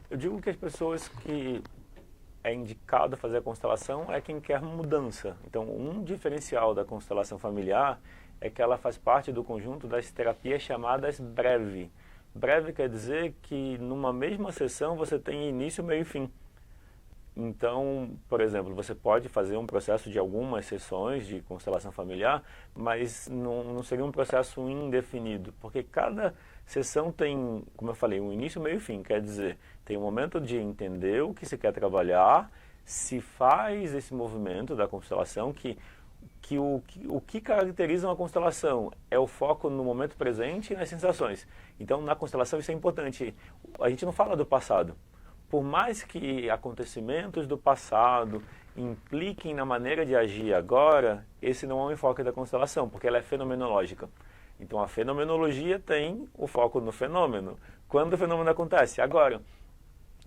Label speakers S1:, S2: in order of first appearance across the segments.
S1: Eu digo que as pessoas que é indicado fazer a constelação é quem quer mudança. Então, um diferencial da constelação familiar é que ela faz parte do conjunto das terapias chamadas breve. Breve quer dizer que numa mesma sessão você tem início, meio e fim. Então, por exemplo, você pode fazer um processo de algumas sessões de constelação familiar, mas não seria um processo indefinido, porque cada sessão tem, como eu falei, um início, meio e fim. Quer dizer, tem um momento de entender o que se quer trabalhar, se faz esse movimento da constelação, o que caracteriza uma constelação é o foco no momento presente e nas sensações. Então, na constelação isso é importante. A gente não fala do passado. Por mais que acontecimentos do passado impliquem na maneira de agir agora, esse não é o enfoque da constelação, porque ela é fenomenológica. Então a fenomenologia tem o foco no fenômeno. Quando o fenômeno acontece? Agora.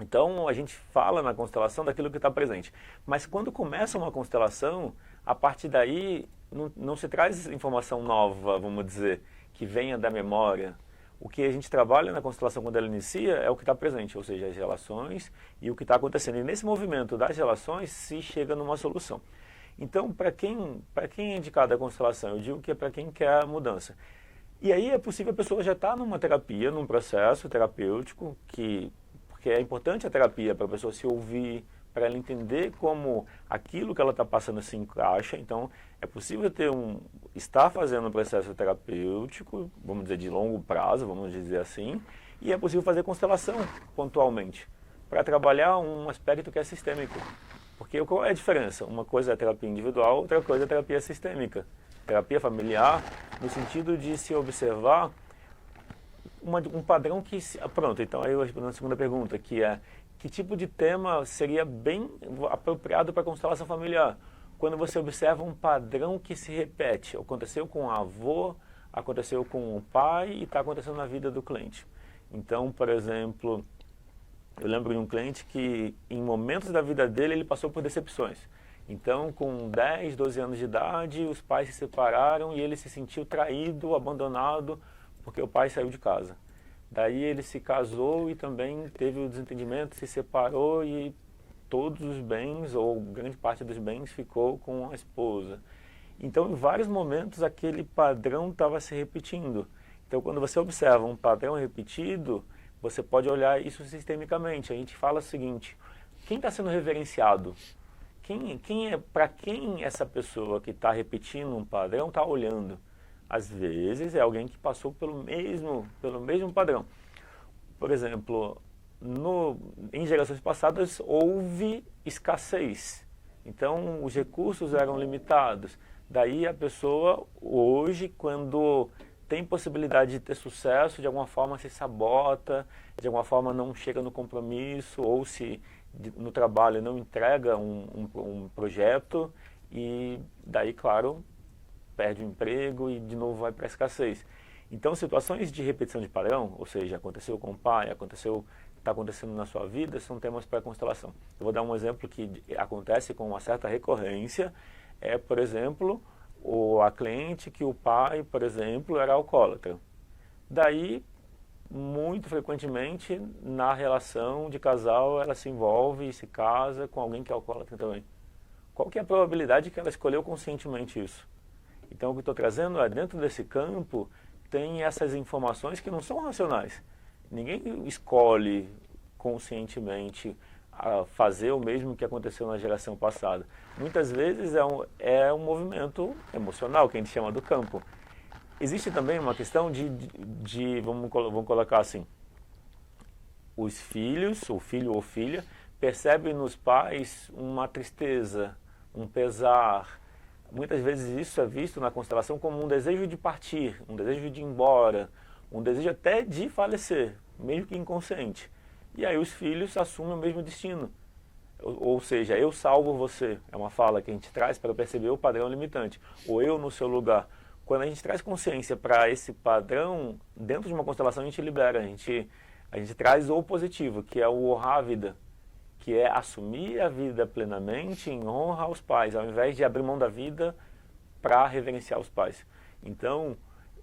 S1: Então a gente fala na constelação daquilo que está presente. Mas quando começa uma constelação, a partir daí não se traz informação nova, vamos dizer, que venha da memória. O que a gente trabalha na constelação quando ela inicia é o que está presente, ou seja, as relações e o que está acontecendo. E nesse movimento das relações se chega numa solução. Então, para quem é indicada a constelação? Eu digo que é para quem quer a mudança. E aí é possível a pessoa já estar numa terapia, num processo terapêutico, porque é importante a terapia para a pessoa se ouvir, para ela entender como aquilo que ela está passando se encaixa. Então, é possível estar fazendo um processo terapêutico, vamos dizer, de longo prazo, vamos dizer assim, e é possível fazer constelação pontualmente, para trabalhar um aspecto que é sistêmico. Porque qual é a diferença? Uma coisa é a terapia individual, outra coisa é a terapia sistêmica. Terapia familiar, no sentido de se observar um padrão que... Pronto, então aí eu respondo a segunda pergunta, que é: que tipo de tema seria bem apropriado para a constelação familiar? Quando você observa um padrão que se repete. Aconteceu com o avô, aconteceu com o pai e está acontecendo na vida do cliente. Então, por exemplo, eu lembro de um cliente que em momentos da vida dele ele passou por decepções. Então, com 10, 12 anos de idade, os pais se separaram e ele se sentiu traído, abandonado, porque o pai saiu de casa. Daí ele se casou e também teve o desentendimento, se separou e todos os bens, ou grande parte dos bens, ficou com a esposa. Então, em vários momentos, aquele padrão estava se repetindo. Então, quando você observa um padrão repetido, você pode olhar isso sistemicamente. A gente fala o seguinte: quem está sendo reverenciado? Para quem essa pessoa que está repetindo um padrão está olhando? Às vezes é alguém que passou pelo mesmo padrão. Por exemplo, em gerações passadas houve escassez. Então os recursos eram limitados. Daí a pessoa hoje, quando tem possibilidade de ter sucesso, de alguma forma se sabota, de alguma forma não chega no compromisso, ou se no trabalho não entrega um projeto, e daí, claro, perde o emprego e de novo vai para a escassez. Então, situações de repetição de padrão, ou seja, aconteceu com o pai, está acontecendo na sua vida, são temas para constelação. Eu vou dar um exemplo que acontece com uma certa recorrência, por exemplo, a cliente que o pai, por exemplo, era alcoólatra. Daí, muito frequentemente, na relação de casal, ela se envolve e se casa com alguém que é alcoólatra também. Qual que é a probabilidade que ela escolheu conscientemente isso? Então, o que estou trazendo é, dentro desse campo, tem essas informações que não são racionais. Ninguém escolhe conscientemente fazer o mesmo que aconteceu na geração passada. Muitas vezes é um movimento emocional, que a gente chama do campo. Existe também uma questão vamos colocar assim, os filhos, o filho ou filha, percebem nos pais uma tristeza, um pesar. Muitas vezes isso é visto na constelação como um desejo de partir, um desejo de ir embora, um desejo até de falecer, mesmo que inconsciente. E aí os filhos assumem o mesmo destino. Ou seja, eu salvo você, é uma fala que a gente traz para perceber o padrão limitante. Ou eu no seu lugar. Quando a gente traz consciência para esse padrão, dentro de uma constelação a gente libera, a gente traz o positivo, que é o honrar a vida, que é assumir a vida plenamente em honra aos pais, ao invés de abrir mão da vida para reverenciar os pais. Então,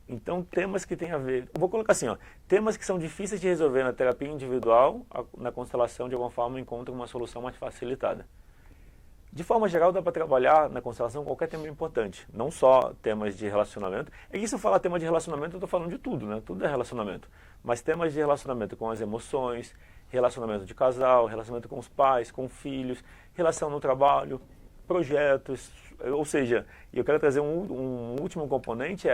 S1: Então, temas que têm a ver... Vou colocar assim, ó, temas que são difíceis de resolver na terapia individual, na constelação, de alguma forma, encontram uma solução mais facilitada. De forma geral, dá para trabalhar na constelação qualquer tema importante, não só temas de relacionamento. E isso falar tema de relacionamento, eu estou falando de tudo, né? Tudo é relacionamento. Mas temas de relacionamento com as emoções, relacionamento de casal, relacionamento com os pais, com filhos, relação no trabalho, projetos, ou seja, eu quero trazer um último componente,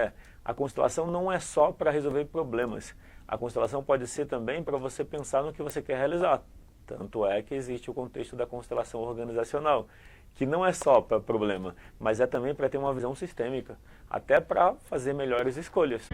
S1: a constelação não é só para resolver problemas. A constelação pode ser também para você pensar no que você quer realizar. Tanto é que existe o contexto da constelação organizacional, que não é só para problema, mas é também para ter uma visão sistêmica, até para fazer melhores escolhas.